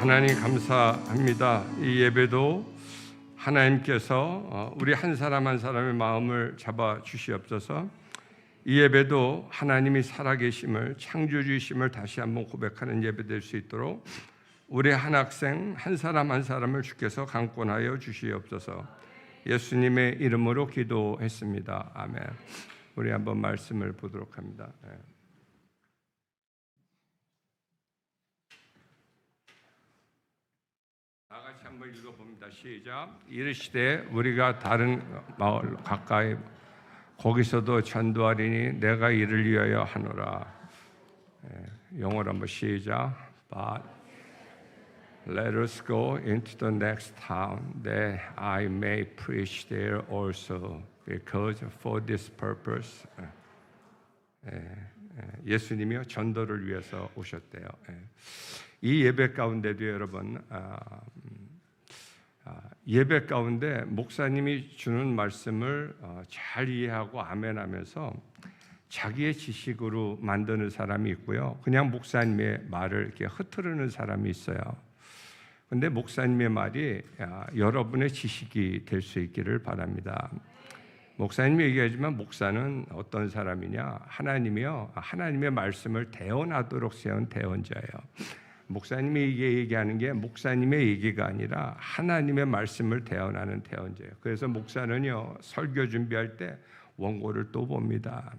하나님 감사합니다. 이 예배도 하나님께서 우리 한 사람 한 사람의 마음을 잡아 주시옵소서. 이 예배도 하나님이 살아계심을, 창조주이심을 다시 한번 고백하는 예배 될 수 있도록 우리 한 학생 한 사람 한 사람을 주께서 강권하여 주시옵소서. 예수님의 이름으로 기도했습니다. 아멘. 우리 한번 말씀을 보도록 합니다. 다 같이 한번 읽어봅니다. 시작. 이르시되 우리가 다른 마을 가까이 거기서도 전도하리니 내가 이를 위하여 하노라. 영어로 한번 시작. But let us go into the next town that I may preach there also, because for this purpose. 예수님이요 전도를 위해서 오셨대요. 이 예배 가운데도 여러분 예배 가운데 목사님이 주는 말씀을 잘 이해하고 아멘하면서 자기의 지식으로 만드는 사람이 있고요. 그냥 목사님의 말을 이렇게 흐트르는 사람이 있어요. 근데 목사님의 말이 여러분의 지식이 될 수 있기를 바랍니다. 목사님이 얘기하지만 목사는 어떤 사람이냐? 하나님이요. 하나님의 말씀을 대언하도록 세운 대언자예요. 목사님이 얘기하는 게 목사님의 얘기가 아니라 하나님의 말씀을 대언하는 대언자예요. 그래서 목사는요 설교 준비할 때 원고를 또 봅니다.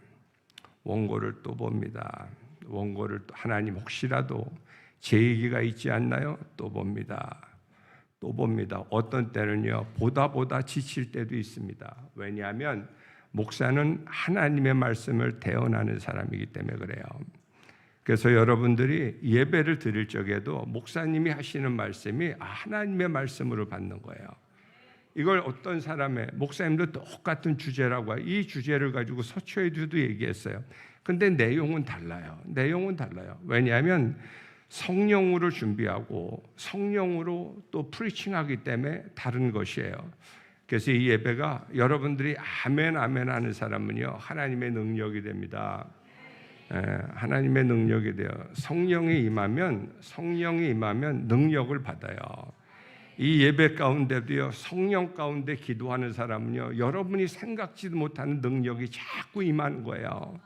원고를 또 봅니다. 원고를 또 하나님 혹시라도 제 얘기가 있지 않나요? 또 봅니다. 또 봅니다. 어떤 때는요 보다 지칠 때도 있습니다. 왜냐하면 목사는 하나님의 말씀을 대언하는 사람이기 때문에 그래요. 그래서 여러분들이 예배를 드릴 적에도 목사님이 하시는 말씀이 하나님의 말씀으로 받는 거예요. 이걸 어떤 사람의 목사님도 똑같은 주제라고 해요. 이 주제를 가지고 서초에도 얘기했어요. 근데 내용은 달라요. 내용은 달라요. 왜냐하면 성령으로 준비하고 성령으로 또 프리칭하기 때문에 다른 것이에요. 그래서 이 예배가 여러분들이 아멘 아멘 하는 사람은요 하나님의 능력이 됩니다. 하나님의 능력이 돼요. 성령이 임하면 능력을 받아요. 이 예배 가운데도요 성령 가운데 기도하는 사람은요 여러분이 생각지도 못하는 능력이 자꾸 임하는 거예요.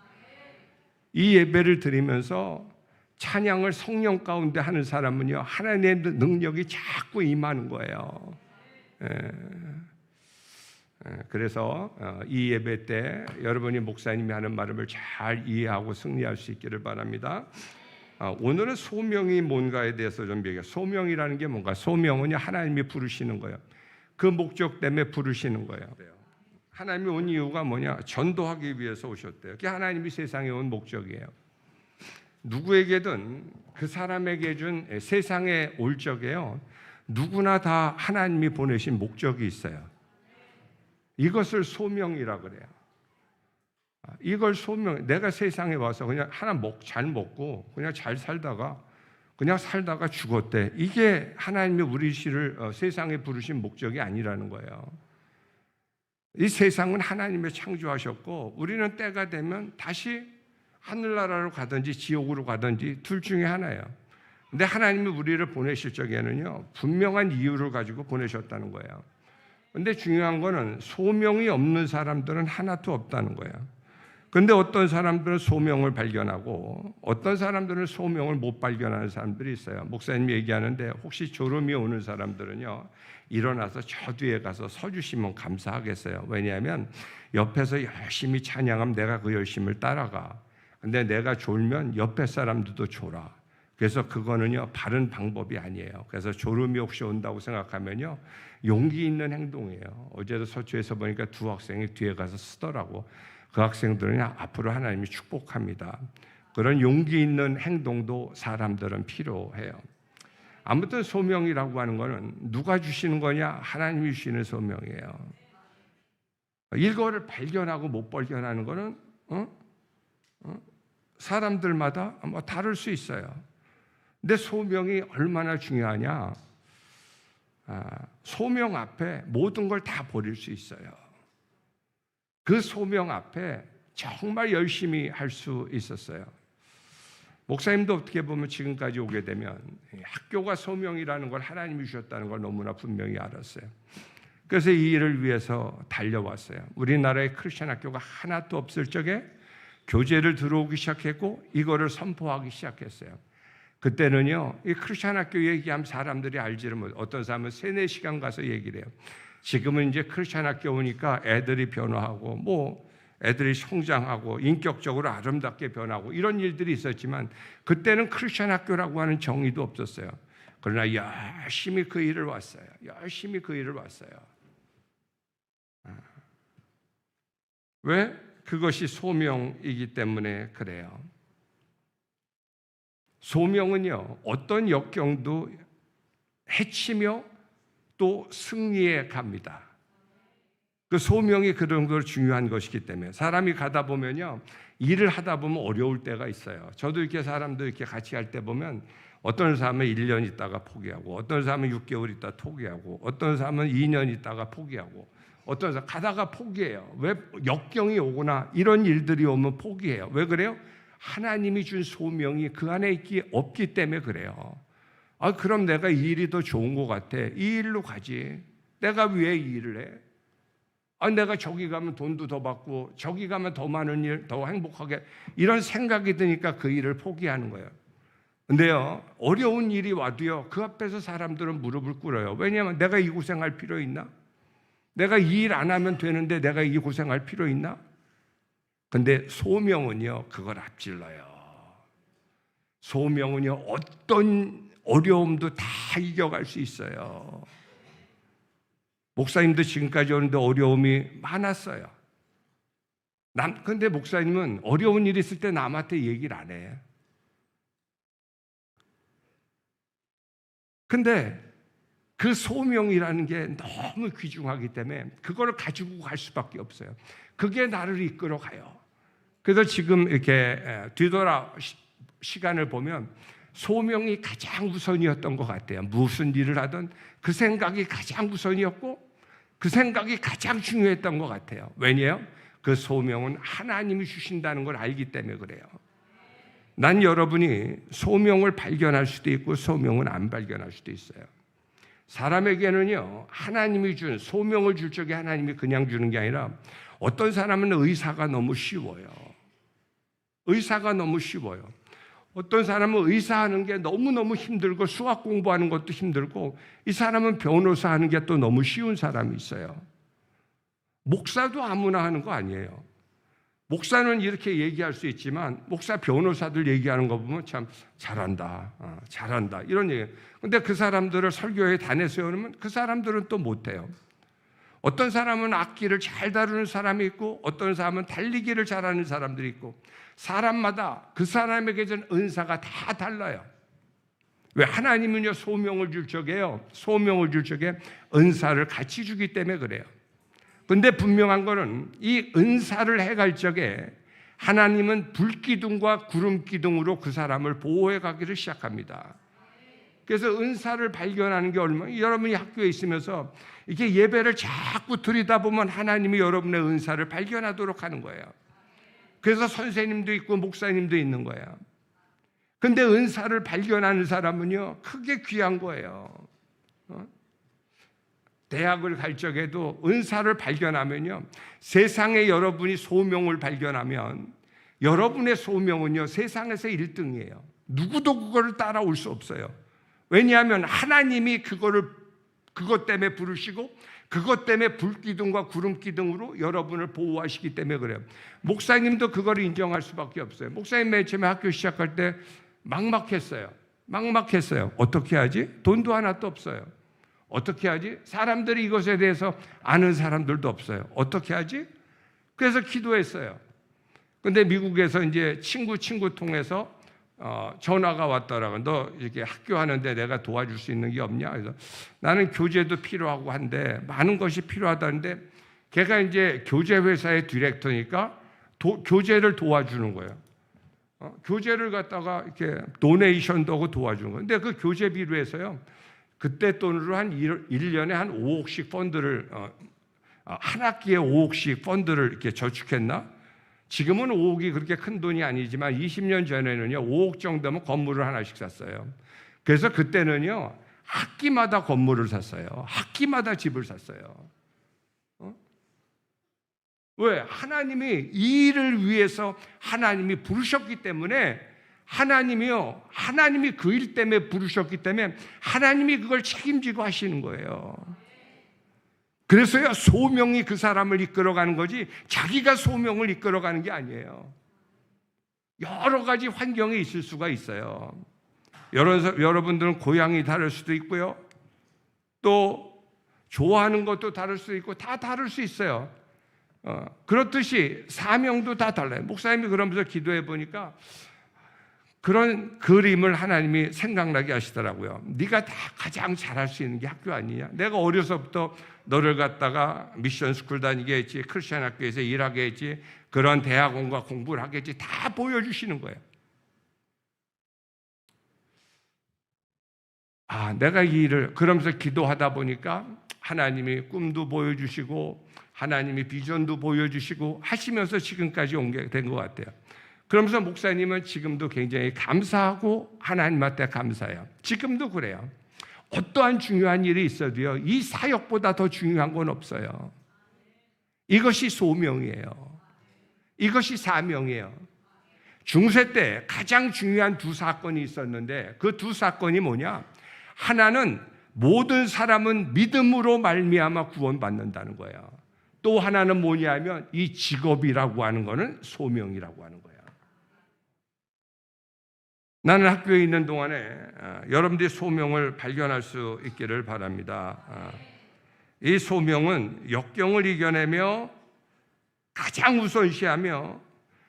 이 예배를 드리면서 찬양을 성령 가운데 하는 사람은요 하나님의 능력이 자꾸 임하는 거예요. 그래서 이 예배 때 여러분이 목사님이 하는 말씀을 잘 이해하고 승리할 수 있기를 바랍니다. 오늘은 소명이 뭔가에 대해서 좀 얘기해요. 소명이라는 게 뭔가? 소명은 하나님이 부르시는 거예요. 그 목적 때문에 부르시는 거예요. 하나님이 온 이유가 뭐냐? 전도하기 위해서 오셨대요. 그게 하나님이 세상에 온 목적이에요. 누구에게든 그 사람에게 준 세상에 올 적에요 누구나 다 하나님이 보내신 목적이 있어요. 이것을 소명이라 그래요. 이걸 소명. 내가 세상에 와서 그냥 잘 먹고 그냥 잘 살다가 죽었대. 이게 하나님이 우리 세상에 부르신 목적이 아니라는 거예요. 이 세상은 하나님이 창조하셨고 우리는 때가 되면 다시 하늘나라로 가든지 지옥으로 가든지 둘 중에 하나예요. 근데 하나님이 우리를 보내실 적에는요 분명한 이유를 가지고 보내셨다는 거예요. 근데 중요한 거는 소명이 없는 사람들은 하나도 없다는 거예요. 근데 어떤 사람들은 소명을 발견하고 어떤 사람들은 소명을 못 발견하는 사람들이 있어요. 목사님이 얘기하는데 혹시 졸음이 오는 사람들은요 일어나서 저 뒤에 가서 서주시면 감사하겠어요. 왜냐하면 옆에서 열심히 찬양하면 내가 그 열심을 따라가. 근데 내가 졸면 옆에 사람들도 졸아. 그래서 그거는요 바른 방법이 아니에요. 그래서 졸음이 혹시 온다고 생각하면요 용기 있는 행동이에요. 어제도 서초에서 보니까 두 학생이 뒤에 가서 쓰더라고. 그 학생들은 앞으로 하나님이 축복합니다. 그런 용기 있는 행동도 사람들은 필요해요. 아무튼 소명이라고 하는 거는 누가 주시는 거냐? 하나님이 주시는 소명이에요. 이거를 발견하고 못 발견하는 거는 사람들마다 다를 수 있어요. 근데 소명이 얼마나 중요하냐? 소명 앞에 모든 걸 다 버릴 수 있어요. 그 소명 앞에 정말 열심히 할 수 있었어요. 목사님도 어떻게 보면 지금까지 오게 되면 학교가 소명이라는 걸 하나님이 주셨다는 걸 너무나 분명히 알았어요. 그래서 이 일을 위해서 달려왔어요. 우리나라에 크리스천 학교가 하나도 없을 적에 교재를 들어오기 시작했고 이거를 선포하기 시작했어요. 그때는요, 이 크리스천 학교 얘기하면 사람들이 알지를 못해요. 어떤 사람은 3-4시간 가서 얘기를 해요. 지금은 이제 크리스천 학교 오니까 애들이 변화하고 애들이 성장하고 인격적으로 아름답게 변하고 이런 일들이 있었지만 그때는 크리스천 학교라고 하는 정의도 없었어요. 그러나 열심히 그 일을 왔어요. 열심히 그 일을 왔어요. 왜? 그것이 소명이기 때문에 그래요. 소명은요, 어떤 역경도 해치며 또 승리해 갑니다. 그 소명이 그 정도로 중요한 것이기 때문에 사람이 가다 보면요, 일을 하다 보면 어려울 때가 있어요. 저도 이렇게 사람들 이렇게 같이 할 때 보면 어떤 사람은 1년 있다가 포기하고 어떤 사람은 6개월 있다가 포기하고 어떤 사람은 2년 있다가 포기하고 어떤 사람 가다가 포기해요. 왜? 역경이 오거나 이런 일들이 오면 포기해요. 왜 그래요? 하나님이 준 소명이 그 안에 없기 때문에 그래요. 그럼 내가 이 일이 더 좋은 것 같아. 이 일로 가지. 내가 왜 이 일을 해? 내가 저기 가면 돈도 더 받고 저기 가면 더 많은 일, 더 행복하게 이런 생각이 드니까 그 일을 포기하는 거예요. 근데요, 어려운 일이 와도요, 그 앞에서 사람들은 무릎을 꿇어요. 왜냐하면 내가 이 고생할 필요 있나? 내가 이 일 안 하면 되는데 내가 이 고생할 필요 있나? 근데 소명은요, 그걸 앞질러요. 소명은요, 어떤 어려움도 다 이겨갈 수 있어요. 목사님도 지금까지 오는데 어려움이 많았어요. 근데 목사님은 어려운 일이 있을 때 남한테 얘기를 안 해. 근데 그 소명이라는 게 너무 귀중하기 때문에 그걸 가지고 갈 수밖에 없어요. 그게 나를 이끌어 가요. 그래서 지금 이렇게 뒤돌아 시간을 보면 소명이 가장 우선이었던 것 같아요. 무슨 일을 하든 그 생각이 가장 우선이었고 그 생각이 가장 중요했던 것 같아요. 왜냐해요? 그 소명은 하나님이 주신다는 걸 알기 때문에 그래요. 난 여러분이 소명을 발견할 수도 있고 소명은 안 발견할 수도 있어요. 사람에게는요, 하나님이 준 소명을 줄 적에 하나님이 그냥 주는 게 아니라 어떤 사람은 의사가 너무 쉬워요. 의사가 너무 쉬워요. 어떤 사람은 의사하는 게 너무너무 힘들고 수학 공부하는 것도 힘들고 이 사람은 변호사 하는 게 또 너무 쉬운 사람이 있어요. 목사도 아무나 하는 거 아니에요. 목사는 이렇게 얘기할 수 있지만 목사 변호사들 얘기하는 거 보면 참 잘한다, 잘한다 이런 얘기. 근데 그 사람들을 설교에 단에 세우면 그 사람들은 또 못해요. 어떤 사람은 악기를 잘 다루는 사람이 있고 어떤 사람은 달리기를 잘하는 사람들이 있고 사람마다 그 사람에게 준 은사가 다 달라요. 왜? 하나님은요, 소명을 줄 적에요, 소명을 줄 적에 은사를 같이 주기 때문에 그래요. 근데 분명한 거는 이 은사를 해갈 적에 하나님은 불기둥과 구름기둥으로 그 사람을 보호해 가기를 시작합니다. 그래서 은사를 발견하는 게 얼마나, 여러분이 학교에 있으면서 이렇게 예배를 자꾸 들여다보면 하나님이 여러분의 은사를 발견하도록 하는 거예요. 그래서 선생님도 있고 목사님도 있는 거예요. 근데 은사를 발견하는 사람은요, 크게 귀한 거예요. 대학을 갈 적에도 은사를 발견하면요, 세상에 여러분이 소명을 발견하면 여러분의 소명은요, 세상에서 1등이에요. 누구도 그거를 따라올 수 없어요. 왜냐하면 하나님이 그것 때문에 부르시고 그것 때문에 불기둥과 구름기둥으로 여러분을 보호하시기 때문에 그래요. 목사님도 그걸 인정할 수밖에 없어요. 목사님 맨 처음에 학교 시작할 때 막막했어요. 어떻게 하지? 돈도 하나도 없어요. 어떻게 하지? 사람들이 이것에 대해서 아는 사람들도 없어요. 어떻게 하지? 그래서 기도했어요. 근데 미국에서 이제 친구 통해서 전화가 왔더라고. 너 이렇게 학교 하는데 내가 도와줄 수 있는 게 없냐? 그래서 나는 교재도 필요하고 한데 많은 것이 필요하다는데 걔가 이제 교재 회사의 디렉터니까 교재를 도와주는 거예요. 교재를 갖다가 이렇게 도네이션도 하고 도와주는 거예요. 근데 그 교재비로 해서요, 그때 돈으로 한 1년에 한 5억씩 펀드를 한 학기에 5억씩 펀드를 이렇게 저축했나? 지금은 5억이 그렇게 큰 돈이 아니지만 20년 전에는요 5억 정도면 건물을 하나씩 샀어요. 그래서 그때는요 학기마다 건물을 샀어요. 학기마다 집을 샀어요. 왜? 하나님이 이 일을 위해서 하나님이 부르셨기 때문에, 하나님이 그 일 때문에 부르셨기 때문에 하나님이 그걸 책임지고 하시는 거예요. 그래서요 소명이 그 사람을 이끌어가는 거지 자기가 소명을 이끌어가는 게 아니에요. 여러 가지 환경이 있을 수가 있어요. 여러분들은 고향이 다를 수도 있고요, 또 좋아하는 것도 다를 수도 있고 다 다를 수 있어요. 그렇듯이 사명도 다 달라요. 목사님이 그러면서 기도해 보니까 그런 그림을 하나님이 생각나게 하시더라고요. 네가 다 가장 잘할 수 있는 게 학교 아니냐? 내가 어려서부터 너를 갖다가 미션 스쿨 다니게 했지, 크리스천 학교에서 일하게 했지, 그런 대학원과 공부를 하겠지, 다 보여주시는 거예요. 내가 이 일을 그러면서 기도하다 보니까 하나님이 꿈도 보여주시고 하나님이 비전도 보여주시고 하시면서 지금까지 오게 된 것 같아요. 그러면서 목사님은 지금도 굉장히 감사하고 하나님한테 감사해요. 지금도 그래요. 어떠한 중요한 일이 있어도요 이 사역보다 더 중요한 건 없어요. 이것이 소명이에요. 이것이 사명이에요. 중세 때 가장 중요한 두 사건이 있었는데 그 두 사건이 뭐냐? 하나는 모든 사람은 믿음으로 말미암아 구원받는다는 거예요. 또 하나는 뭐냐면 이 직업이라고 하는 거는 소명이라고 하는 거예요. 나는 학교에 있는 동안에 여러분들이 소명을 발견할 수 있기를 바랍니다. 이 소명은 역경을 이겨내며 가장 우선시하며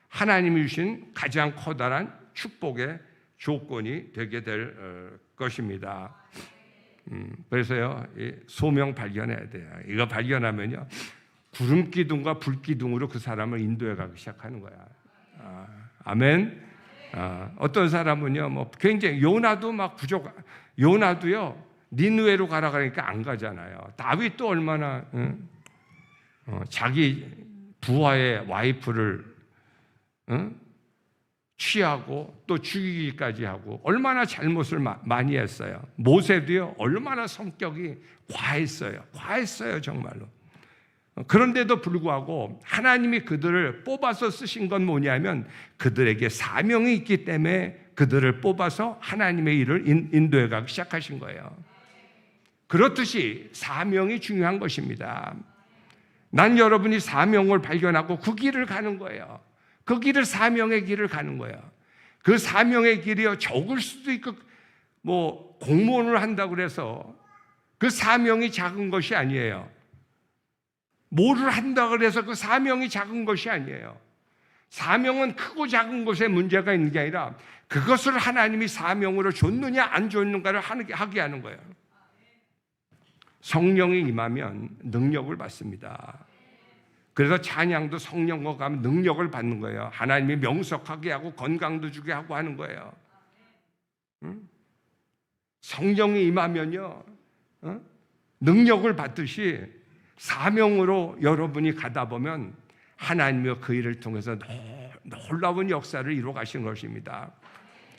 하나님이 주신 가장 커다란 축복의 조건이 되게 될 것입니다. 그래서요 이 소명 발견해야 돼요. 이거 발견하면요 구름 기둥과 불 기둥으로 그 사람을 인도해 가기 시작하는 거야. 아멘. 어떤 사람은요 뭐 굉장히 요나도 막 요나도요 니느웨로 가라 그러니까 안 가잖아요. 다윗도 얼마나 자기 부하의 와이프를 취하고 또 죽이기까지 하고 얼마나 잘못을 많이 했어요. 모세도요 얼마나 성격이 과했어요 정말로. 그런데도 불구하고 하나님이 그들을 뽑아서 쓰신 건 뭐냐면 그들에게 사명이 있기 때문에 그들을 뽑아서 하나님의 일을 인도해 가기 시작하신 거예요. 그렇듯이 사명이 중요한 것입니다. 난 여러분이 사명을 발견하고 그 길을 가는 거예요. 그 길을 사명의 길을 가는 거예요. 그 사명의 길이요 적을 수도 있고 뭐 공무원을 한다고 그래서 그 사명이 작은 것이 아니에요. 뭐를 한다고 그래서 그 사명이 작은 것이 아니에요. 사명은 크고 작은 것에 문제가 있는 게 아니라 그것을 하나님이 사명으로 줬느냐 안 줬는가를 하게 하는 거예요. 성령이 임하면 능력을 받습니다. 그래서 찬양도 성령과 가면 능력을 받는 거예요. 하나님이 명석하게 하고 건강도 주게 하고 하는 거예요. 성령이 임하면요 능력을 받듯이 사명으로 여러분이 가다 보면 하나님이 그 일을 통해서 놀라운 역사를 이루어 가시는 것입니다.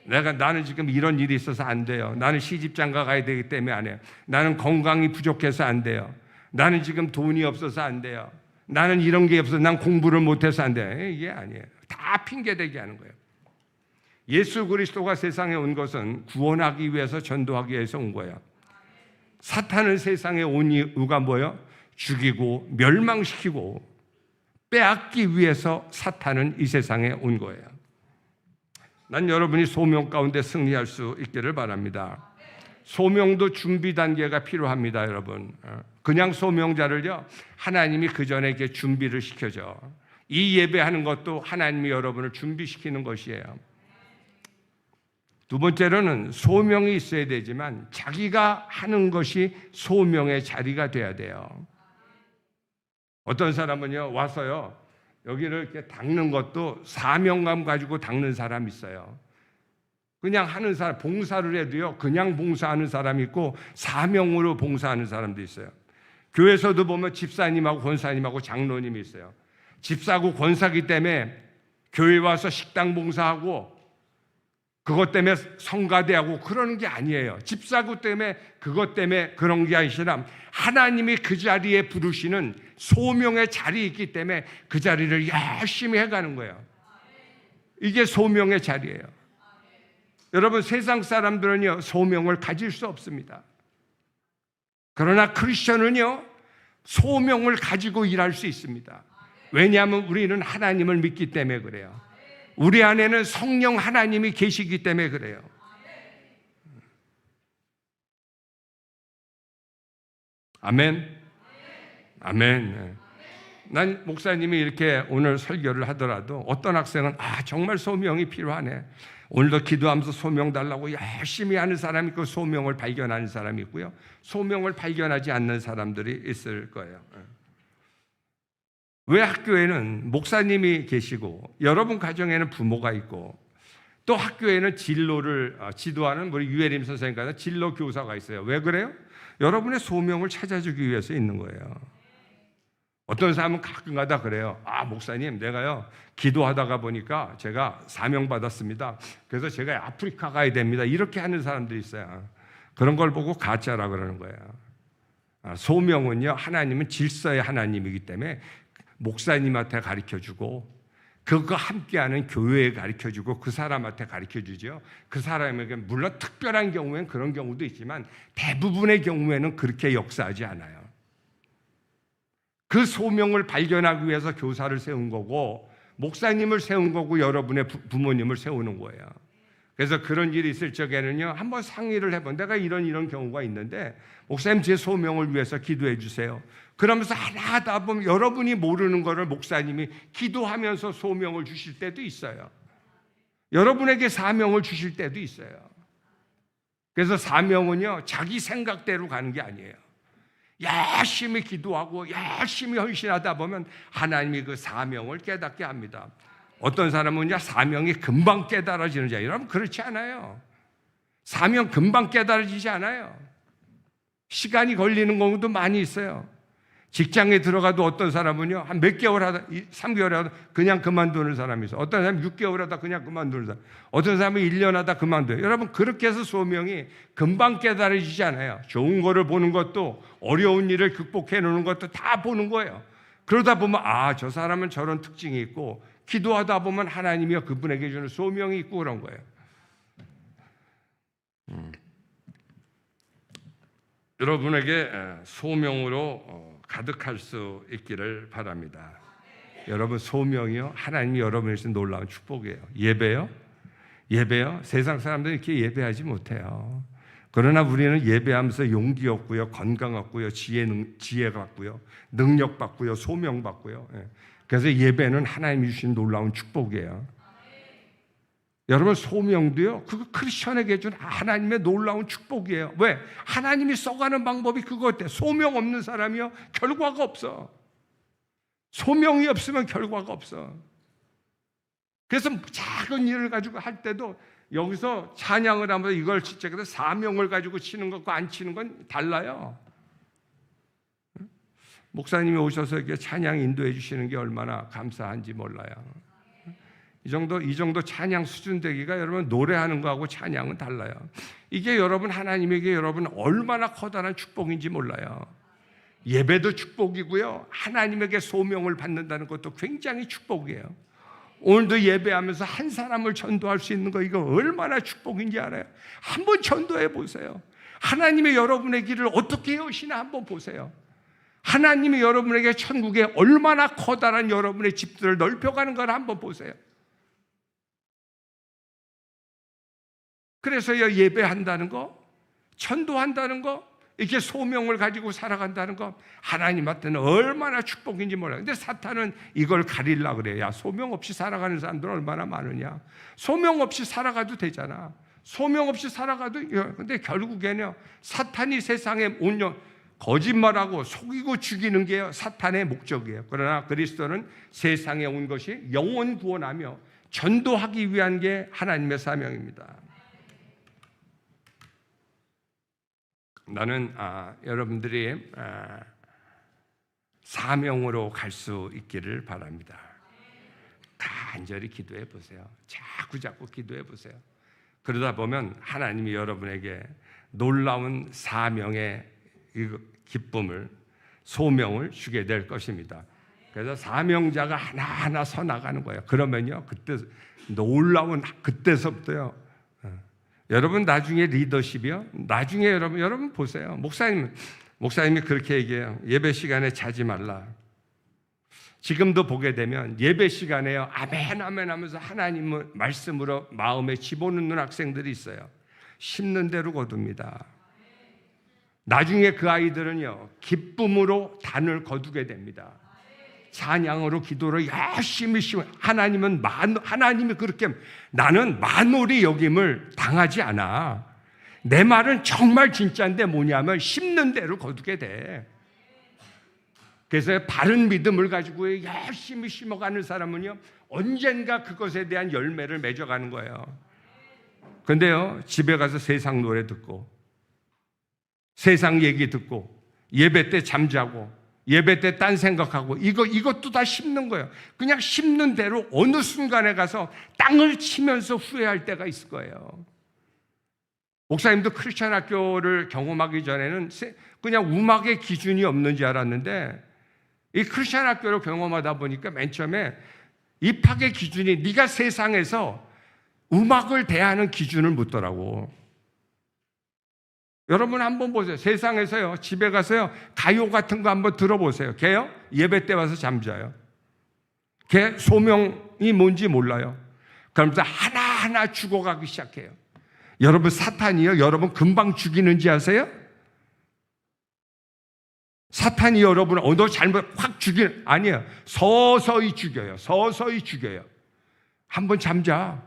나는 지금 이런 일이 있어서 안 돼요. 나는 시집장가 가야 되기 때문에 안 해요. 나는 건강이 부족해서 안 돼요. 나는 지금 돈이 없어서 안 돼요. 나는 이런 게 없어서 난 공부를 못해서 안 돼요. 이게 아니에요. 다 핑계대게 하는 거예요. 예수 그리스도가 세상에 온 것은 구원하기 위해서 전도하기 위해서 온 거예요. 사탄은 세상에 온 이유가 뭐예요? 죽이고 멸망시키고 빼앗기 위해서 사탄은 이 세상에 온 거예요. 난 여러분이 소명 가운데 승리할 수 있기를 바랍니다. 소명도 준비 단계가 필요합니다, 여러분. 그냥 소명자를요 하나님이 그 전에 이렇게 준비를 시켜줘. 이 예배하는 것도 하나님이 여러분을 준비시키는 것이에요. 두 번째로는 소명이 있어야 되지만 자기가 하는 것이 소명의 자리가 돼야 돼요. 어떤 사람은요 와서요 여기를 이렇게 닦는 것도 사명감 가지고 닦는 사람이 있어요. 그냥 하는 사람, 봉사를 해도요 그냥 봉사하는 사람이 있고 사명으로 봉사하는 사람도 있어요. 교회에서도 보면 집사님하고 권사님하고 장로님이 있어요. 집사고 권사기 때문에 교회 와서 식당 봉사하고 그것 때문에 성가대하고 그러는 게 아니에요. 집사구 때문에 그것 때문에 그런 게 아니라 하나님이 그 자리에 부르시는 소명의 자리에 있기 때문에 그 자리를 열심히 해가는 거예요. 이게 소명의 자리예요. 여러분, 세상 사람들은요 소명을 가질 수 없습니다. 그러나 크리스천은요 소명을 가지고 일할 수 있습니다. 왜냐하면 우리는 하나님을 믿기 때문에 그래요. 우리 안에는 성령 하나님이 계시기 때문에 그래요. 아멘. 아멘. 난 목사님이 이렇게 오늘 설교를 하더라도 어떤 학생은 정말 소명이 필요하네. 오늘도 기도하면서 소명 달라고 열심히 하는 사람이 있고 소명을 발견하는 사람이 있고요. 소명을 발견하지 않는 사람들이 있을 거예요. 왜 학교에는 목사님이 계시고 여러분 가정에는 부모가 있고 또 학교에는 진로를 지도하는 우리 유해림 선생님 같은 진로 교사가 있어요. 왜 그래요? 여러분의 소명을 찾아주기 위해서 있는 거예요. 어떤 사람은 가끔가다 그래요. 목사님, 내가요 기도하다가 보니까 제가 사명 받았습니다. 그래서 제가 아프리카 가야 됩니다. 이렇게 하는 사람들이 있어요. 그런 걸 보고 가짜라 그러는 거예요. 소명은요, 하나님은 질서의 하나님이기 때문에 목사님한테 가르쳐주고 그거 함께하는 교회에 가르쳐주고 그 사람한테 가르쳐주죠. 그 사람에게 물론 특별한 경우엔 그런 경우도 있지만 대부분의 경우에는 그렇게 역사하지 않아요. 그 소명을 발견하기 위해서 교사를 세운 거고 목사님을 세운 거고 여러분의 부모님을 세우는 거예요. 그래서 그런 일이 있을 적에는요 한번 상의를 해본 내가 이런 경우가 있는데 목사님 제 소명을 위해서 기도해 주세요. 그러면서 하나 하다 보면 여러분이 모르는 거를 목사님이 기도하면서 소명을 주실 때도 있어요. 여러분에게 사명을 주실 때도 있어요. 그래서 사명은요 자기 생각대로 가는 게 아니에요. 열심히 기도하고 열심히 헌신하다 보면 하나님이 그 사명을 깨닫게 합니다. 어떤 사람은요 사명이 금방 깨달아지는 자예요. 여러분 그렇지 않아요. 사명 금방 깨달아지지 않아요. 시간이 걸리는 경우도 많이 있어요. 직장에 들어가도 어떤 사람은요 한 몇 개월 하다 3개월 하다 그냥 그만두는 사람이 있어요. 어떤 사람은 6개월 하다 그냥 그만두는 사람, 어떤 사람은 1년 하다 그만둬요. 여러분 그렇게 해서 소명이 금방 깨달아지지 않아요. 좋은 거를 보는 것도 어려운 일을 극복해 놓는 것도 다 보는 거예요. 그러다 보면 저 사람은 저런 특징이 있고 기도하다 보면 하나님이 그분에게 주는 소명이 있고 그런 거예요. 여러분에게 소명으로 가득할 수 있기를 바랍니다. 여러분 소명이요 하나님이 여러분에게 주신 놀라운 축복이에요. 예배요 세상 사람들은 이렇게 예배하지 못해요. 그러나 우리는 예배하면서 용기 얻고요, 건강 얻고요, 지혜 받고요, 능력 받고요, 소명 받고요. 그래서 예배는 하나님이 주신 놀라운 축복이에요. 여러분 소명도요 그거 크리스천에게 준 하나님의 놀라운 축복이에요. 왜? 하나님이 써가는 방법이 그거였대. 소명 없는 사람이요 결과가 없어. 소명이 없으면 결과가 없어. 그래서 작은 일을 가지고 할 때도 여기서 찬양을 하면서 이걸 진짜 사명을 가지고 치는 것과 안 치는 건 달라요. 목사님이 오셔서 이렇게 찬양 인도해 주시는 게 얼마나 감사한지 몰라요. 이 정도 찬양 수준 되기가 여러분 노래하는 거하고 찬양은 달라요. 이게 여러분 하나님에게 여러분 얼마나 커다란 축복인지 몰라요. 예배도 축복이고요. 하나님에게 소명을 받는다는 것도 굉장히 축복이에요. 오늘도 예배하면서 한 사람을 전도할 수 있는 거 이거 얼마나 축복인지 알아요? 한번 전도해 보세요. 하나님이 여러분의 길을 어떻게 여시나 한번 보세요. 하나님이 여러분에게 천국에 얼마나 커다란 여러분의 집들을 넓혀가는 걸 한번 보세요. 그래서요 예배한다는 거, 전도한다는 거, 이렇게 소명을 가지고 살아간다는 거 하나님한테는 얼마나 축복인지 몰라요. 근데 사탄은 이걸 가리려고 그래요. 야, 소명 없이 살아가는 사람들은 얼마나 많으냐. 소명 없이 살아가도 되잖아. 소명 없이 살아가도. 근데 결국에는 사탄이 세상에 온전 거짓말하고 속이고 죽이는 게 사탄의 목적이에요. 그러나 그리스도는 세상에 온 것이 영혼 구원하며 전도하기 위한 게 하나님의 사명입니다. 나는 여러분들이 사명으로 갈 수 있기를 바랍니다. 간절히 기도해 보세요. 자꾸 기도해 보세요. 그러다 보면 하나님이 여러분에게 놀라운 사명의 기쁨을, 소명을 주게 될 것입니다. 그래서 사명자가 하나하나 서 나가는 거예요. 그러면요, 그때 놀라운, 그때서부터요, 여러분 나중에 리더십이요, 나중에 여러분 보세요. 목사님이 그렇게 얘기해요. 예배 시간에 자지 말라. 지금도 보게 되면 예배 시간에요, 아멘 아멘 하면서 하나님의 말씀으로 마음에 집어넣는 학생들이 있어요. 심는 대로 거둡니다. 나중에 그 아이들은요, 기쁨으로 단을 거두게 됩니다. 찬양으로, 기도로 열심히 하나님이 그렇게, 나는 만홀이 여김을 당하지 않아. 내 말은 정말 진짜인데 뭐냐면 심는 대로 거두게 돼. 그래서 바른 믿음을 가지고 열심히 심어가는 사람은요, 언젠가 그것에 대한 열매를 맺어가는 거예요. 근데요, 집에 가서 세상 노래 듣고, 세상 얘기 듣고, 예배 때 잠자고, 예배 때 딴 생각하고, 이것도 다 심는 거예요. 그냥 심는 대로 어느 순간에 가서 땅을 치면서 후회할 때가 있을 거예요. 목사님도 크리스천 학교를 경험하기 전에는 그냥 음악의 기준이 없는 줄 알았는데, 이 크리스천 학교를 경험하다 보니까 맨 처음에 입학의 기준이 네가 세상에서 음악을 대하는 기준을 묻더라고. 여러분 한번 보세요. 세상에서요, 집에 가서요, 가요 같은 거 한번 들어보세요. 걔요, 예배 때 와서 잠자요. 걔 소명이 뭔지 몰라요. 그러면서 하나하나 죽어가기 시작해요. 여러분, 사탄이요, 여러분 금방 죽이는지 아세요? 사탄이 여러분을 너 잘못 확 죽이는, 아니에요. 서서히 죽여요. 서서히 죽여요. 한번 잠자.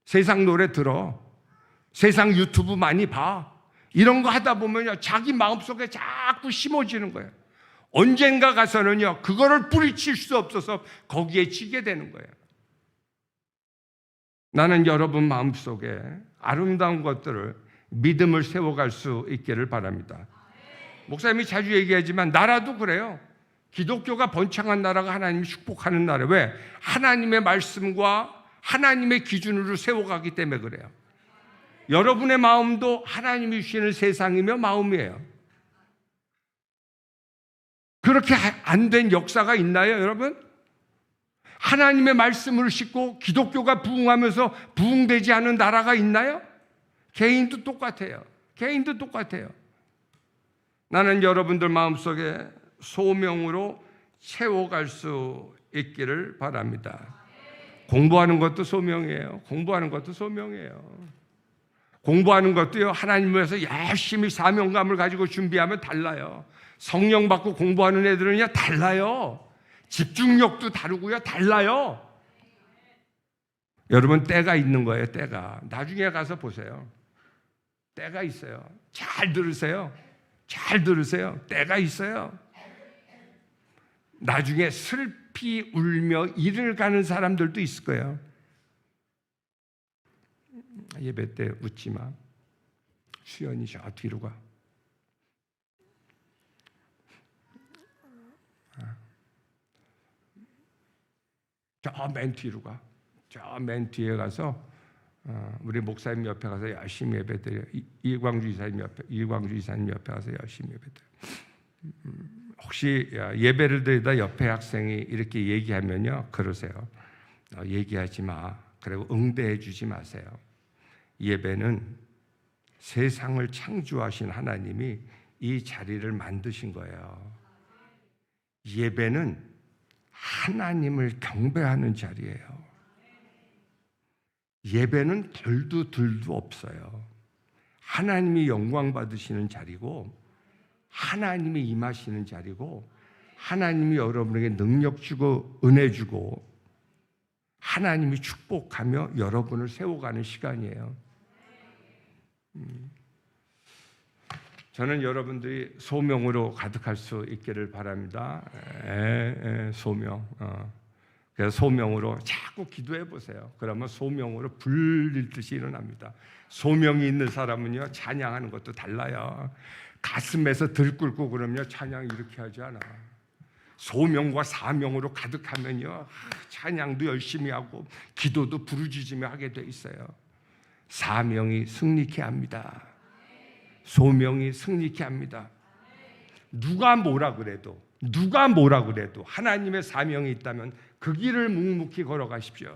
세상 노래 들어. 세상 유튜브 많이 봐. 이런 거 하다 보면요, 자기 마음속에 자꾸 심어지는 거예요. 언젠가 가서는요, 그거를 뿌리칠 수 없어서 거기에 지게 되는 거예요. 나는 여러분 마음속에 아름다운 것들을, 믿음을 세워갈 수 있기를 바랍니다. 목사님이 자주 얘기하지만 나라도 그래요. 기독교가 번창한 나라가 하나님이 축복하는 나라예요. 왜? 하나님의 말씀과 하나님의 기준으로 세워가기 때문에 그래요. 여러분의 마음도 하나님이 주시는 세상이며 마음이에요. 그렇게 안 된 역사가 있나요, 여러분? 하나님의 말씀을 싣고 기독교가 부흥하면서 부흥되지 않은 나라가 있나요? 개인도 똑같아요. 개인도 똑같아요. 나는 여러분들 마음속에 소명으로 채워갈 수 있기를 바랍니다. 공부하는 것도 소명이에요. 공부하는 것도 소명이에요. 공부하는 것도요, 하나님을 위해서 열심히 사명감을 가지고 준비하면 달라요. 성령 받고 공부하는 애들은요, 달라요. 집중력도 다르고요, 달라요. 여러분, 때가 있는 거예요, 때가. 나중에 가서 보세요. 때가 있어요. 잘 들으세요. 잘 들으세요. 때가 있어요. 나중에 슬피 울며 일을 가는 사람들도 있을 거예요. 예배 때 웃지 마. 수연이 저 뒤로 가. 저 맨 뒤로 가. 저 맨 뒤에 가서 우리 목사님 옆에 가서 열심히 예배드려. 이광주 이사님 옆에 가서 열심히 예배드려. 혹시 예배를 드리다 옆에 학생이 이렇게 얘기하면요, 그러세요. 얘기하지 마. 그리고 응대해 주지 마세요. 예배는 세상을 창조하신 하나님이 이 자리를 만드신 거예요. 예배는 하나님을 경배하는 자리예요. 예배는 덜도 들도 없어요. 하나님이 영광 받으시는 자리고, 하나님이 임하시는 자리고, 하나님이 여러분에게 능력 주고 은혜 주고, 하나님이 축복하며 여러분을 세워가는 시간이에요. 저는 여러분들이 소명으로 가득할 수 있기를 바랍니다. 소명. 그래서 소명으로 자꾸 기도해 보세요. 그러면 소명으로 불릴 듯이 일어납니다. 소명이 있는 사람은요, 찬양하는 것도 달라요. 가슴에서 들끓고 그러면 찬양 이렇게 하지 않아. 소명과 사명으로 가득하면요, 찬양도 열심히 하고 기도도 부르짖으며 하게 돼 있어요. 사명이 승리케 합니다. 소명이 승리케 합니다. 누가 뭐라 그래도 하나님의 사명이 있다면 그 길을 묵묵히 걸어가십시오.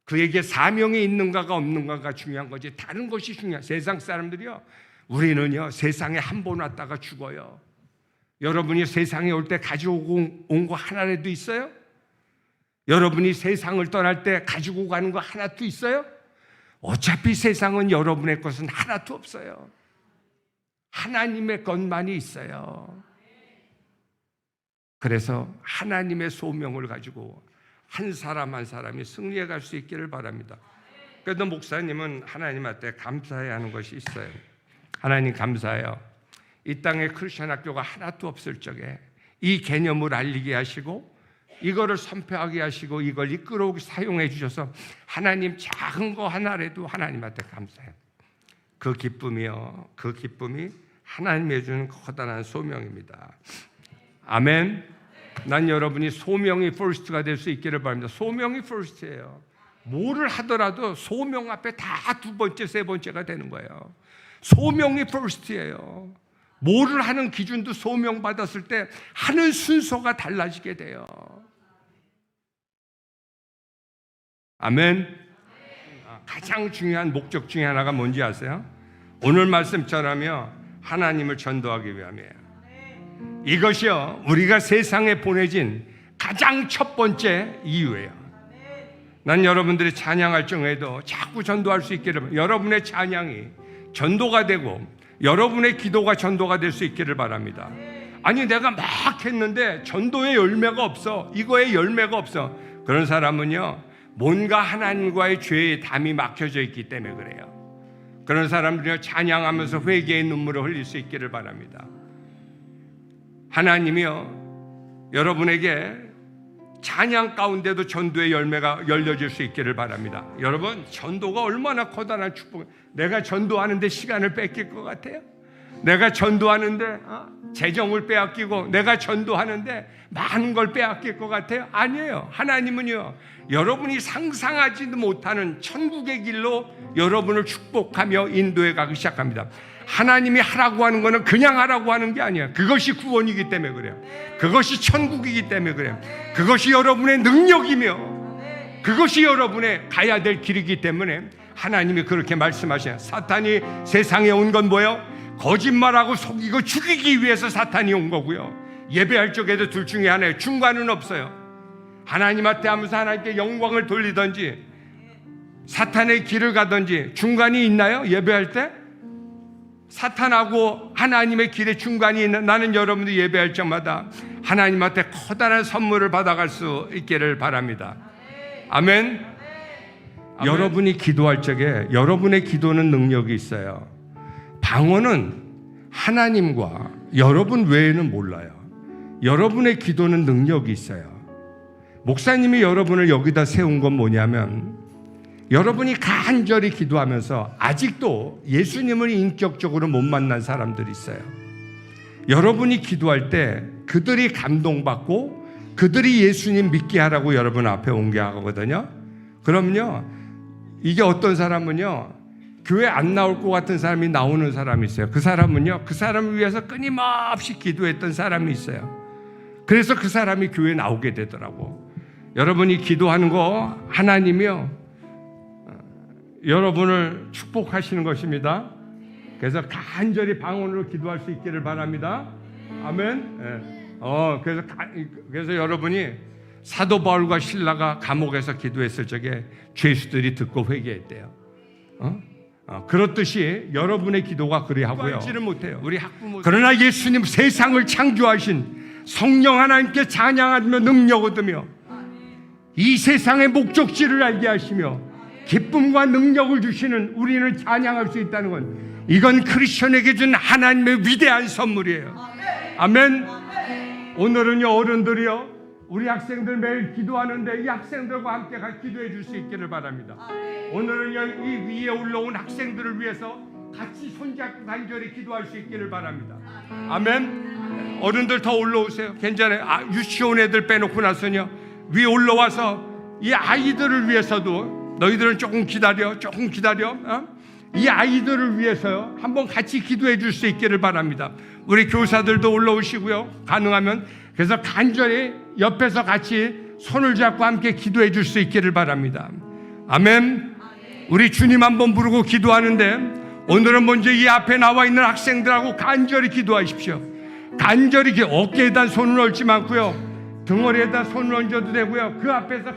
그에게 사명이 있는가가 없는가가 중요한 거지 다른 것이 중요해요. 세상 사람들이요, 우리는요 세상에 한 번 왔다가 죽어요. 여러분이 세상에 올 때 가지고 온 거 하나라도 있어요? 여러분이 세상을 떠날 때 가지고 가는 거 하나도 있어요? 어차피 세상은 여러분의 것은 하나도 없어요. 하나님의 것만이 있어요. 그래서 하나님의 소명을 가지고 한 사람 한 사람이 승리해 갈 수 있기를 바랍니다. 그래도 목사님은 하나님한테 감사해야 하는 것이 있어요. 하나님 감사해요. 이 땅에 크리스천 학교가 하나도 없을 적에 이 개념을 알리게 하시고 이거를 선포하게 하시고 이걸 이끌어오게 사용해 주셔서 하나님 작은 거 하나라도 하나님한테 감사해요. 그 기쁨이요, 그 기쁨이 하나님이 주는 커다란 소명입니다. 아멘. 난 여러분이 소명이 퍼스트가 될 수 있기를 바랍니다. 소명이 퍼스트예요. 뭐를 하더라도 소명 앞에 다 두 번째, 세 번째가 되는 거예요. 소명이 퍼스트예요. 뭐를 하는 기준도 소명 받았을 때 하는 순서가 달라지게 돼요. 아멘. 가장 중요한 목적 중에 하나가 뭔지 아세요? 오늘 말씀처럼요, 하나님을 전도하기 위함이에요. 이것이요, 우리가 세상에 보내진 가장 첫 번째 이유예요. 난 여러분들이 찬양할 적에도 자꾸 전도할 수 있기를, 여러분의 찬양이 전도가 되고 여러분의 기도가 전도가 될 수 있기를 바랍니다. 아니 내가 막 했는데 전도의 열매가 없어, 이거에 열매가 없어. 그런 사람은요, 뭔가 하나님과의 죄의 담이 막혀져 있기 때문에 그래요. 그런 사람들이 찬양하면서 회개의 눈물을 흘릴 수 있기를 바랍니다. 하나님이요, 여러분에게 찬양 가운데도 전도의 열매가 열려질 수 있기를 바랍니다. 여러분, 전도가 얼마나 커다란 축복. 내가 전도하는데 시간을 뺏길 것 같아요? 내가 전도하는데 재정을 빼앗기고 내가 전도하는데 많은 걸 빼앗길 것 같아요? 아니에요. 하나님은요, 여러분이 상상하지도 못하는 천국의 길로 여러분을 축복하며 인도해 가기 시작합니다. 하나님이 하라고 하는 거는 그냥 하라고 하는 게 아니에요. 그것이 구원이기 때문에 그래요. 그것이 천국이기 때문에 그래요. 그것이 여러분의 능력이며 그것이 여러분의 가야 될 길이기 때문에 하나님이 그렇게 말씀하셔요. 사탄이 세상에 온 건 뭐예요? 거짓말하고 속이고 죽이기 위해서 사탄이 온 거고요. 예배할 적에도 둘 중에 하나예요. 중간은 없어요. 하나님한테 하면서 하나님께 영광을 돌리든지 사탄의 길을 가든지 중간이 있나요? 예배할 때? 사탄하고 하나님의 길에 중간이 있는, 나는 여러분들이 예배할 적마다 하나님한테 커다란 선물을 받아갈 수 있기를 바랍니다. 아멘. 여러분이 기도할 적에 여러분의 기도는 능력이 있어요. 방언은 하나님과 여러분 외에는 몰라요. 여러분의 기도는 능력이 있어요. 목사님이 여러분을 여기다 세운 건 뭐냐면, 여러분이 간절히 기도하면서 아직도 예수님을 인격적으로 못 만난 사람들이 있어요. 여러분이 기도할 때 그들이 감동받고 그들이 예수님 믿게 하라고 여러분 앞에 온 게 하거든요. 그럼요, 이게 어떤 사람은요, 교회 안 나올 것 같은 사람이 나오는 사람이 있어요. 그 사람은요, 그 사람을 위해서 끊임없이 기도했던 사람이 있어요. 그래서 그 사람이 교회에 나오게 되더라고. 여러분이 기도하는 거 하나님이요, 여러분을 축복하시는 것입니다. 그래서 간절히 방언으로 기도할 수 있기를 바랍니다. 아멘. 그래서 여러분이 사도 바울과 실라가 감옥에서 기도했을 적에 죄수들이 듣고 회개했대요. 그렇듯이 여러분의 기도가 그리하고요. 우리 그러나 예수님 세상을 창조하신 성령 하나님께 찬양하며 능력 얻으며 이 세상의 목적지를 알게 하시며 기쁨과 능력을 주시는 우리는 찬양할 수 있다는 건, 이건 크리스천에게 준 하나님의 위대한 선물이에요. 아멘. 오늘은요, 어른들이요, 우리 학생들 매일 기도하는데 이 학생들과 함께 기도해 줄 수 있기를 바랍니다. 오늘은요, 이 위에 올라온 학생들을 위해서 같이 손잡고 간절히 기도할 수 있기를 바랍니다. 아멘. 어른들 더 올라오세요. 괜찮아요. 유치원 애들 빼놓고 나서요 위에 올라와서 이 아이들을 위해서도 너희들은 조금 기다려 이 아이들을 위해서요 한번 같이 기도해 줄 수 있기를 바랍니다. 우리 교사들도 올라오시고요 가능하면 그래서 간절히 옆에서 같이 손을 잡고 함께 기도해 줄 수 있기를 바랍니다. 아멘. 우리 주님 한번 부르고 기도하는데 오늘은 먼저 이 앞에 나와 있는 학생들하고 간절히 기도하십시오. 간절히 어깨에다 손을 얹지 않고요 등허리에다 손을 얹어도 되고요 그 앞에서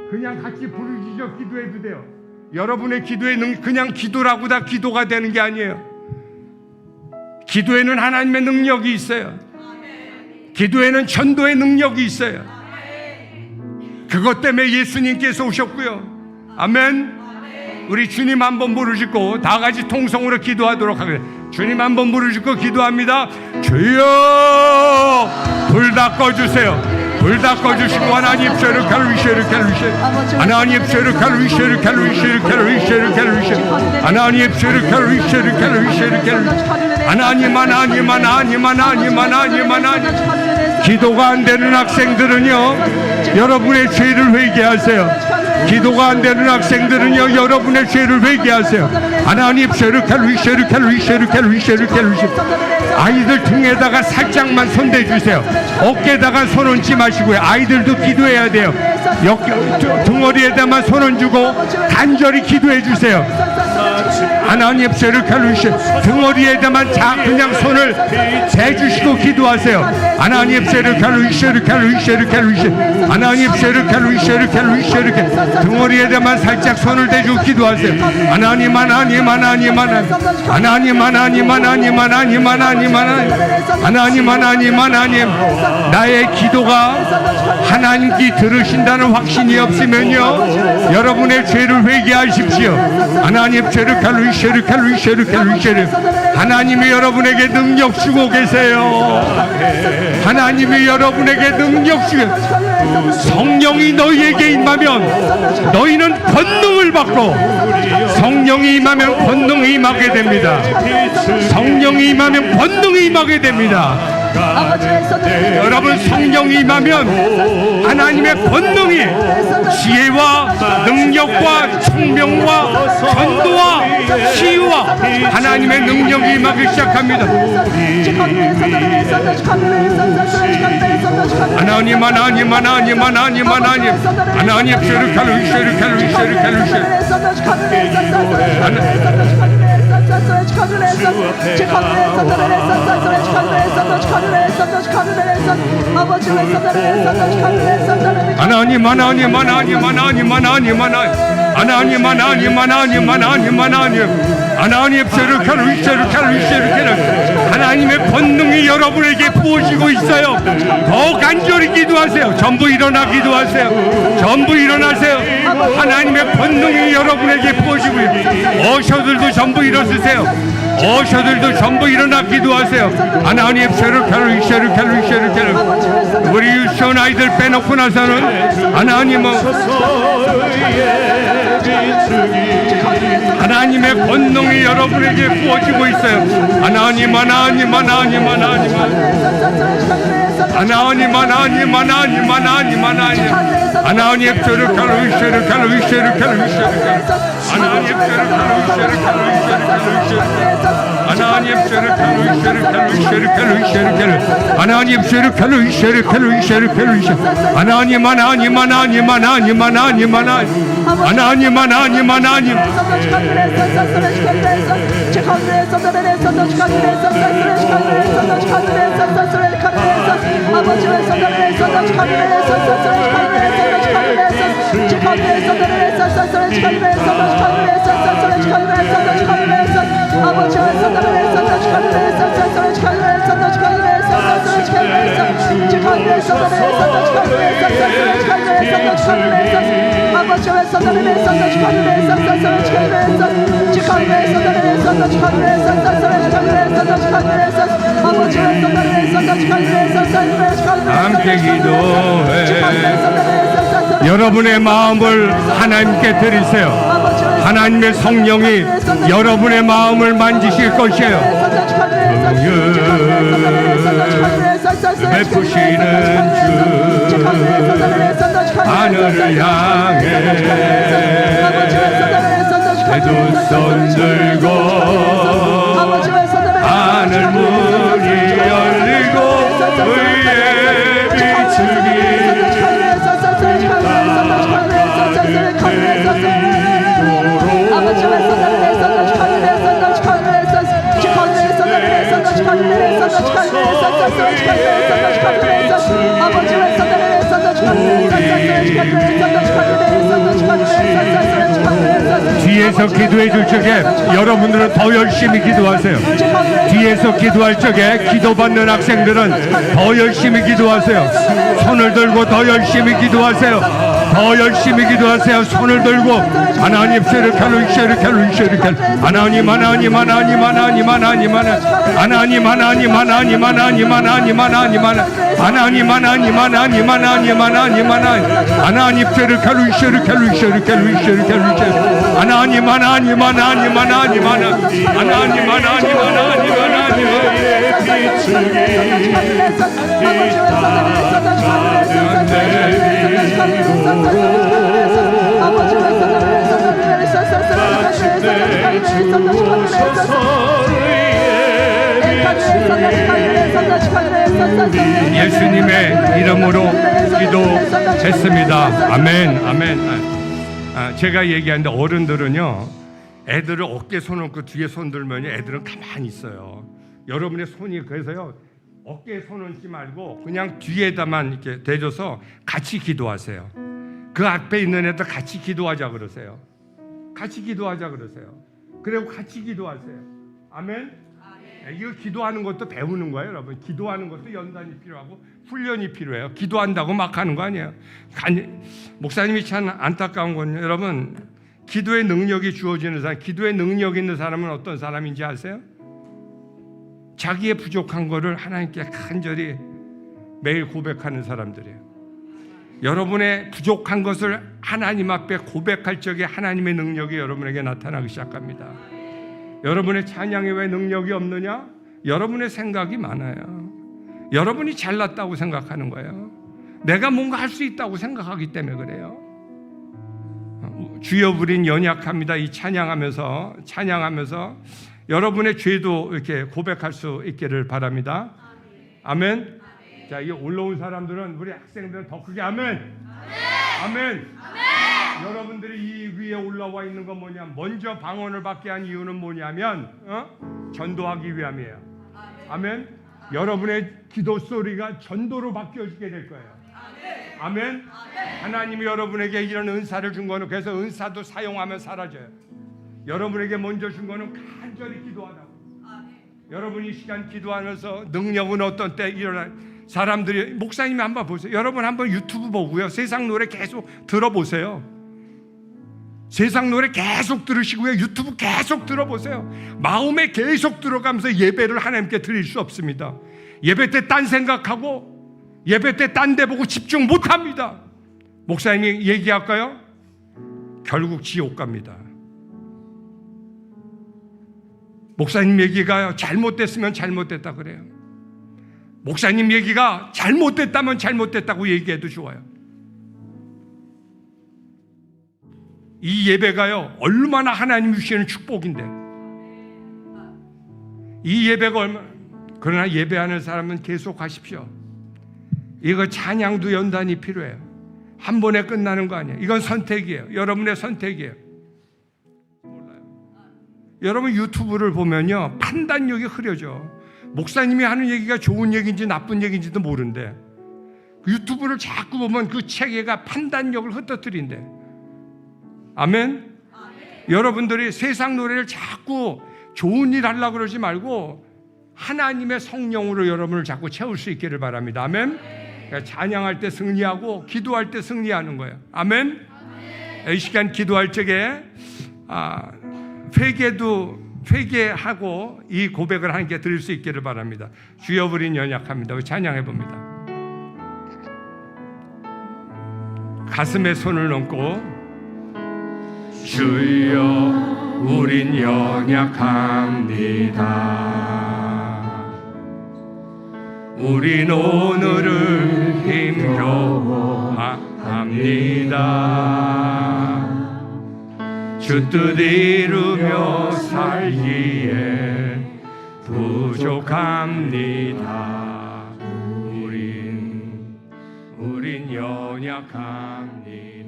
그냥 같이 부르짖어 기도해도 돼요. 여러분의 기도에는 그냥 기도라고 다 기도가 되는 게 아니에요. 기도에는 하나님의 능력이 있어요. 기도에는 전도의 능력이 있어요. 그것 때문에 예수님께서 오셨고요. 아멘. 우리 주님 한번 부르짖고 다 같이 통성으로 기도하도록 하겠습니다. 주님 한번 부르짖고 기도합니다. 주여 불 다 꺼주세요. 불 다 꺼주시고 하나님 쉐르 칼루이쉐르 하나님 쉐르 칼루이쉐르 하나님 쉐르 칼루이쉐르 하나님 기도가 안 되는 학생들은요 여러분의 죄를 회개하세요. 기도가 안 되는 학생들은요 여러분의 죄를 회개하세요. 하나님 쉐르 칼루이쉐르 아이들 등에다가 살짝만 손대주세요. 어깨에다가 손 얹지 마시고요. 아이들도 기도해야 돼요. 등허리에다만 손 얹고 간절히 기도해 주세요. 하나님 쉐르 칼루이쉐 등허리에다만 그냥 손을 대주시고 기도하세요. 하나님 쉐르 칼루이쉐르 하나님 쉐르 칼루이쉐르 등허리에다만 살짝 손을 대주고 기도하세요. 하나님 나의 기도가 하나님께 들으신다는 확신이 없으면요 여러분의 죄를 회개하십시오. 하나님 쉐르 칼루이쉐르 하나님이 여러분에게 능력 주고 계세요. 하나님이 여러분에게 능력 주고 성령이 너희에게 임하면 너희는 권능을 받고 성령이 임하면 권능이 임하게 됩니다. 성령이 임하면 권능이 임하게 됩니다. 여러분 성령이 임하면 하나님의 권능이 지혜와 능력과 총명과 전도와 치유와 하나님의 능력이 임하기 시작합니다. 하나님 쉐르 칼루이쉐르 하나님의 권능이 여러분에게 부어지고 있어요. 더 간절히 기도하세요. 전부 일어나 기도하세요. 전부 일어나세요. 하나님의 권능이 여러분에게 부어지고 있어요. 어셔들도 전부 일어서세요. 어셔들도 전부 일어나 기도하세요. 하나님 쉐르 우리 유치원 아이들 빼놓고 나서는 하나님의 권능이 여러분에게 부어지고 있어요. 하나님 함께 기도해. 여러분의 마음을 하나님께 드리세요. 하나님의 성령이 여러분의 마음을 만지실 것이에요. 베푸시는 주 하늘을 향해 내 두 손 들고 하늘 문이 열리고 의의 비추기 뒤에서 기도해 줄 적에 여러분들은 더 열심히 기도하세요. 뒤에서 기도할 적에 기도받는 학생들은 더 열심히 기도하세요. 손을 들고 더 열심히 기도하세요. 더 열심히 기도하세요. 손을 들고 하나님 쉐르켈 쉐르켈 쉐르켈 하나님 하나님 하나님 하나님 하나님 하나님 하나님 하나님 하나님 하나님 하나님 하나님 하나님 하나님 하나님 하나님 하나님 하나님 쉐르켈 쉐르켈 쉐르켈 쉐르켈 하나님 하나님 하나님 하나님 하나님 하나님 하나님 예수님의 이름으로 기도했습니다. 아멘. 아멘. 제가 얘기하는데 어른들은요, 애들을 어깨에 손 얹고 뒤에 손 들면 애들은 가만히 있어요. 여러분의 손이 그래서요, 어깨에 손 얹지 말고 그냥 뒤에다만 이렇게 대줘서 같이 기도하세요. 그 앞에 있는 애들 같이 기도하자 그러세요. 같이 기도하자 그러세요. 그리고 같이 기도하세요. 아멘. 이거 기도하는 것도 배우는 거예요, 여러분. 기도하는 것도 연단이 필요하고 훈련이 필요해요. 기도한다고 막 하는 거 아니에요. 목사님이 참 안타까운 건요, 여러분, 기도의 능력이 주어지는 사람, 기도의 능력 있는 사람은 어떤 사람인지 아세요? 자기의 부족한 거를 하나님께 간절히 매일 고백하는 사람들이에요. 여러분의 부족한 것을 하나님 앞에 고백할 적에 하나님의 능력이 여러분에게 나타나기 시작합니다. 여러분의 찬양에 왜 능력이 없느냐? 여러분의 생각이 많아요. 여러분이 잘났다고 생각하는 거예요. 내가 뭔가 할 수 있다고 생각하기 때문에 그래요. 주여 우린 연약합니다. 이 찬양하면서 여러분의 죄도 이렇게 고백할 수 있기를 바랍니다. 아멘. 자, 이 올라온 사람들은, 우리 학생들은 더 크게 아멘. 아멘. 여러분들이 이 위에 올라와 있는 건 뭐냐? 먼저 방언을 받게 한 이유는 뭐냐면 전도하기 위함이에요. 아멘. 여러분의 기도 소리가 전도로 바뀌어지게 될 거예요. 아멘. 하나님이 여러분에게 이런 은사를 준 거는, 그래서 은사도 사용하면 사라져요. 여러분에게 먼저 준 거는 간절히 기도하라고. 여러분이 이 시간 기도하면서 능력은 어떤 때 일어날 사람들이, 목사님이 한번 보세요. 여러분 한번 유튜브 보고요, 세상 노래 계속 들어보세요. 세상 노래 계속 들으시고요, 유튜브 계속 들어보세요. 마음에 계속 들어가면서 예배를 하나님께 드릴 수 없습니다. 예배 때 딴 생각하고 예배 때 딴 데 보고 집중 못합니다. 목사님이 얘기할까요? 결국 지옥 갑니다. 목사님 얘기가 잘못됐으면 잘못됐다 그래요. 목사님 얘기가 잘못됐다면 잘못됐다고 얘기해도 좋아요. 이 예배가요, 얼마나 하나님이 주시는 축복인데, 이 예배가 얼마나, 그러나 예배하는 사람은 계속 하십시오. 이거 찬양도 연단이 필요해요. 한 번에 끝나는 거 아니에요. 이건 선택이에요. 여러분의 선택이에요. 몰라요. 여러분 유튜브를 보면요, 판단력이 흐려져. 목사님이 하는 얘기가 좋은 얘기인지 나쁜 얘기인지도 모른대. 유튜브를 자꾸 보면 그 체계가 판단력을 흩어뜨린대. 아멘? 여러분들이 세상 노래를 자꾸 좋은 일 하려고 그러지 말고 하나님의 성령으로 여러분을 자꾸 채울 수 있기를 바랍니다. 아멘? 그러니까 찬양할 때 승리하고 기도할 때 승리하는 거예요. 아멘? 이 시간 기도할 적에 회개하고 이 고백을 하나님께 드릴 수 있기를 바랍니다. 주여 우린 연약합니다. 우리 찬양해 봅니다. 가슴에 손을 얹고 주여 우린 연약합니다. 우린 오늘을 힘겨워합니다. 주 뜻 이루며 살기에 부족합니다. 우린 연약합니다.